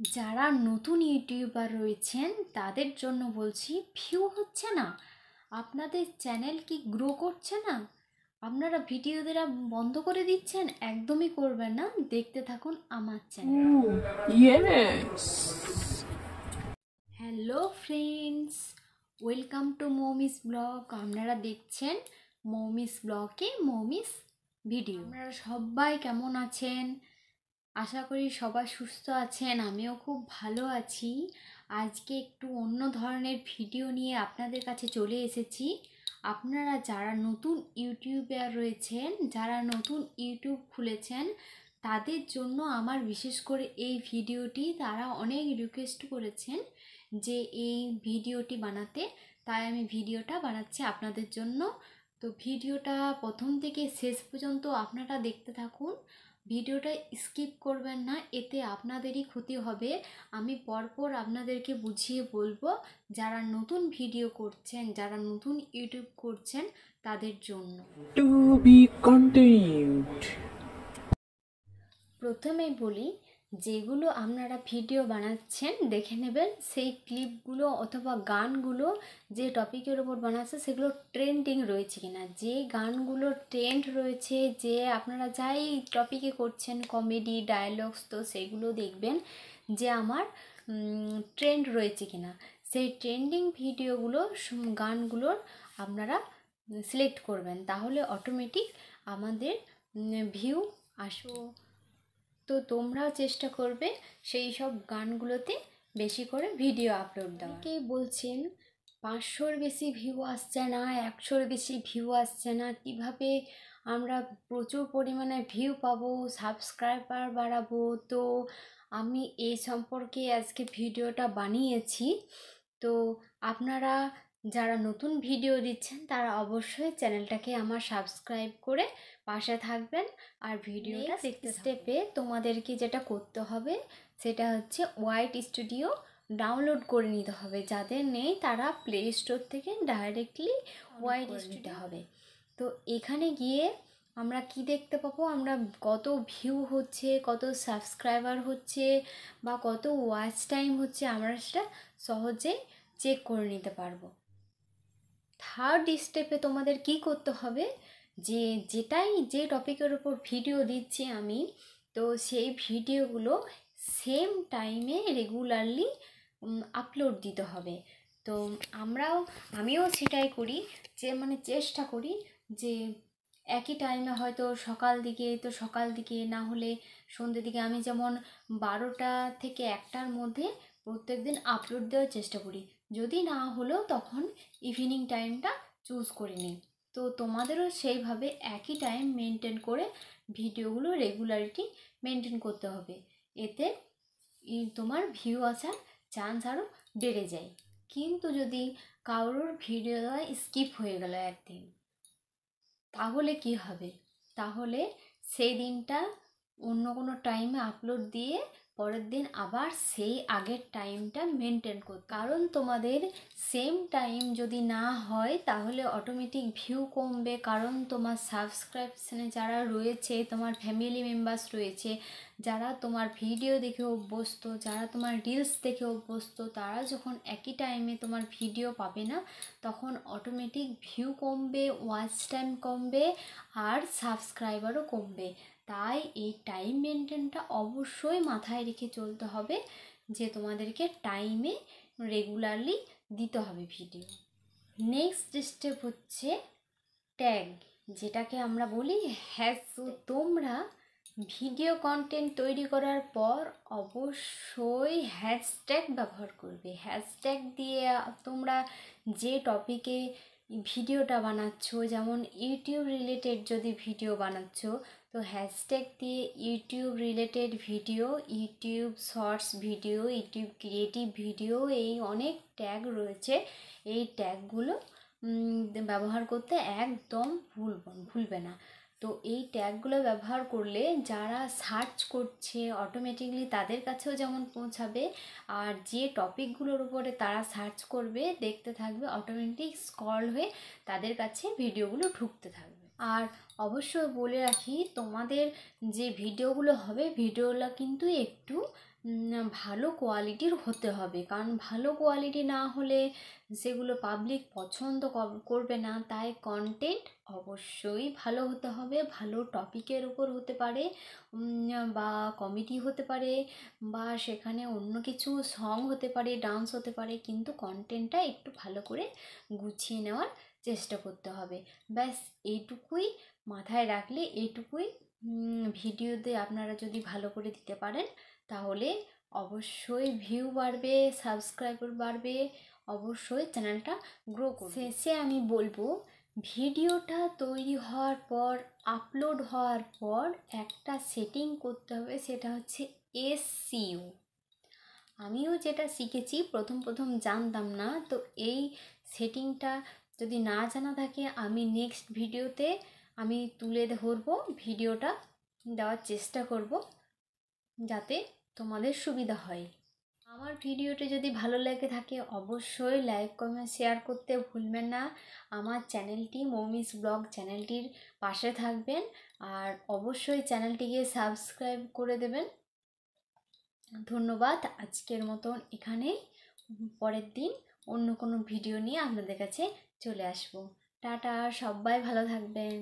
যারা নতুন ইউটিউবার রয়েছেন তাদের জন্য বলছি, ভিউ হচ্ছে না, আপনাদের চ্যানেল কি গ্রো করছে না, আপনারা ভিডিও দেওয়া বন্ধ করে দিচ্ছেন, একদমই করবেন না। দেখতে থাকুন আমার channel. Yes. Hello friends, welcome to Moumi's blog. আপনারা দেখছেন মৌমিস ব্লগে মৌমিস ভিডিও। আপনারা সবাই কেমন আছেন? আশা করি সবাই সুস্থ আছেন, আমিও খুব ভালো আছি। আজকে একটু অন্য ধরনের ভিডিও নিয়ে আপনাদের কাছে চলে এসেছি। আপনারা যারা নতুন ইউটিউবার রয়েছেন, যারা নতুন ইউটিউব খুলেছেন, তাদের জন্য আমার বিশেষ করে এই ভিডিওটি, তারা অনেক রিকোয়েস্ট করেছেন যে এই ভিডিওটি বানাতে, তাই আমি ভিডিওটা বানাচ্ছি আপনাদের জন্য। তো ভিডিওটা প্রথম থেকে শেষ পর্যন্ত আপনারা দেখতে থাকুন, ভিডিওটা স্কিপ করবেন না, এতে আপনাদেরই ক্ষতি হবে। আমি পরপর আপনাদেরকে বুঝিয়ে বলবো, যারা নতুন ভিডিও করছেন, যারা নতুন ইউটিউব করছেন তাদের জন্য। To be continued. প্রথমেই বলি, যেগুলো আপনারা ভিডিও বানাচ্ছেন দেখে নেবেন সেই ক্লিপগুলো অথবা গানগুলো যে টপিকের ওপর বানাচ্ছে সেগুলো ট্রেন্ডিং রয়েছে কিনা। যে গানগুলো ট্রেন্ড রয়েছে, যে আপনারা যাই টপিকে করছেন, কমেডি ডায়লগস, তো সেগুলো দেখবেন যে আমার ট্রেন্ড রয়েছে কিনা। সেই ট্রেন্ডিং ভিডিওগুলো গানগুলোর আপনারা সিলেক্ট করবেন, তাহলে অটোমেটিক আমাদের ভিউ আসো। তো তোমরাও চেষ্টা করবে সেই সব গানগুলোতে বেশি করে ভিডিও আপলোড দেওয়া। অনেকেই বলছেন 500-র বেশি ভিউ আসছে না, 100-র বেশি ভিউ আসছে না, কিভাবে আমরা প্রচুর পরিমাণে ভিউ পাবো, সাবস্ক্রাইবার বাড়াবো। তো আমি এই সম্পর্কে আজকে ভিডিওটা বানিয়েছি। তো আপনারা যারা নতুন ভিডিও দিচ্ছেন তারা অবশ্যই চ্যানেলটাকে আমার সাবস্ক্রাইব করে পাশে থাকবেন। আর ভিডিওটা দেখতে স্টেপে তোমাদেরকে যেটা করতে হবে সেটা হচ্ছে ওয়াইট স্টুডিও ডাউনলোড করে নিতে হবে। যাদের নেই তারা প্লে স্টোর থেকে ডাইরেক্টলি ওয়াইট নিতে হবে। তো এখানে গিয়ে আমরা কি দেখতে পাবো, আমরা কত ভিউ হচ্ছে, কত সাবস্ক্রাইবার হচ্ছে বা কত ওয়াচ টাইম হচ্ছে, আমরা সেটা সহজেই চেক করে নিতে পারবো। থার্ড স্টেপে তোমাদের কি করতে হবে, যে টপিকের উপর ভিডিও দিচ্ছি আমি, তো সেই ভিডিওগুলো সেম টাইমে রেগুলারলি আপলোড দিতে হবে। তো আমিও সেটাই করি, যে চেষ্টা করি যে একই টাইমে, হয়তো সকাল দিকে না হলে সন্ধ্যের দিকে, আমি যেমন 12টা থেকে 1টার মধ্যে প্রত্যেক দিন আপলোড দেওয়ার চেষ্টা করি। যদি না হলেও তখন ইভিনিং টাইমটা চুজ করে নিই। তো তোমাদেরও সেইভাবে একই টাইম মেনটেন করে ভিডিওগুলো রেগুলারিটি মেনটেন করতে হবে, এতে তোমার ভিউ আসার চান্স আরও বেড়ে যায়। কিন্তু যদি কারোর ভিডিও স্কিপ হয়ে গেল একদিন, তাহলে কি হবে? তাহলে সেই দিনটা অন্য কোনো টাইমে আপলোড দিয়ে পরের দিন আবার সেই আগের টাইমটা মেনটেন করতে, কারণ তোমাদের সেম টাইম যদি না হয় তাহলে অটোমেটিক ভিউ কমবে। কারণ তোমার সাবস্ক্রিপশনে যারা রয়েছে, তোমার ফ্যামিলি মেম্বার্স রয়েছে, যারা তোমার ভিডিও দেখে অভ্যস্ত, যারা তোমার রিলস দেখে অভ্যস্ত, তারা যখন একই টাইমে তোমার ভিডিও পাবে না, তখন অটোমেটিক ভিউ কমবে, ওয়াচ টাইম কমবে, আর সাবস্ক্রাইবারও কমবে। তাই এই টাইম মেনটেনটা অবশ্যই মাথায় রেখে চলতে হবে, যে তোমাদেরকে টাইমে রেগুলারলি দিতে হবে ভিডিও। নেক্সট স্টেপ হচ্ছে ট্যাগ, যেটাকে আমরা বলি হ্যাশট্যাগ। তোমরা ভিডিও কন্টেন্ট তৈরি করার পর অবশ্যই হ্যাশট্যাগ ব্যবহার করবে। হ্যাশট্যাগ দিয়ে তোমরা যে টপিকে ভিডিওটা বানাচ্ছ, যেমন ইউটিউব রিলেটেড যদি ভিডিও বানাচ্ছ, তো হ্যাশট্যাগ দিয়ে YouTube related video, YouTube shorts video, YouTube creative video, এই অনেক ট্যাগ রয়েছে। এই ট্যাগগুলো ব্যবহার করতে একদম ভুলবে না। তো এই ট্যাগগুলো ব্যবহার করলে যারা সার্চ করছে অটোমেটিকলি তাদের কাছেও যেমন পৌঁছাবে, আর যে টপিকগুলোর উপরে তারা সার্চ করবে, দেখতে থাকবে, অটোমেটিক স্ক্রল হয়ে তাদের কাছে ভিডিওগুলো ঢুকতে থাকবে। আর অবশ্যই বলে রাখি, তোমাদের যে ভিডিওগুলো হবে, ভিডিওগুলো কিন্তু একটু ভালো কোয়ালিটির হতে হবে, কারণ ভালো কোয়ালিটি না হলে সেগুলো পাবলিক পছন্দ করবে না। তাই কন্টেন্ট অবশ্যই ভালো হতে হবে, ভালো টপিকের উপর হতে পারে, বা কমেডি হতে পারে, বা সেখানে অন্য কিছু সং হতে পারে, ডান্স হতে পারে, কিন্তু কন্টেন্টটা একটু ভালো করে গুছিয়ে নেওয়ার চেষ্টা করতে হবে। ব্যাস এইটুকুই মাথায় রাখলে, এইটুকুই ভিডিওতে আপনারা যদি ভালো করে দিতে পারেন তাহলে অবশ্যই ভিউ বাড়বে, সাবস্ক্রাইবার বাড়বে, অবশ্যই চ্যানেলটা গ্রো করবে। শেষে আমি বলবো, ভিডিওটা তৈরি হওয়ার পর, আপলোড হওয়ার পর একটা সেটিং করতে হবে, সেটা হচ্ছে SEO। আমিও যেটা শিখেছি, প্রথম প্রথম জানতাম না, তো এই সেটিংটা যদি না জানা থাকে আমি নেক্সট ভিডিওতে আমি তুলে ধরবো, ভিডিওটা দেওয়ার চেষ্টা করব যাতে তোমাদের সুবিধা হয়। আমার ভিডিওটি যদি ভালো লেগে থাকে অবশ্যই লাইক কমেন্ট শেয়ার করতে ভুলবেন না। আমার চ্যানেলটি মৌমিস ব্লগ চ্যানেলটির পাশে থাকবেন, আর অবশ্যই চ্যানেলটিকে সাবস্ক্রাইব করে দেবেন। ধন্যবাদ। আজকের মতন এখানেই, পরের দিন অন্য কোনো ভিডিও নিয়ে আপনাদের কাছে চলে আসবো। টাটা, সবাই ভালো থাকবেন।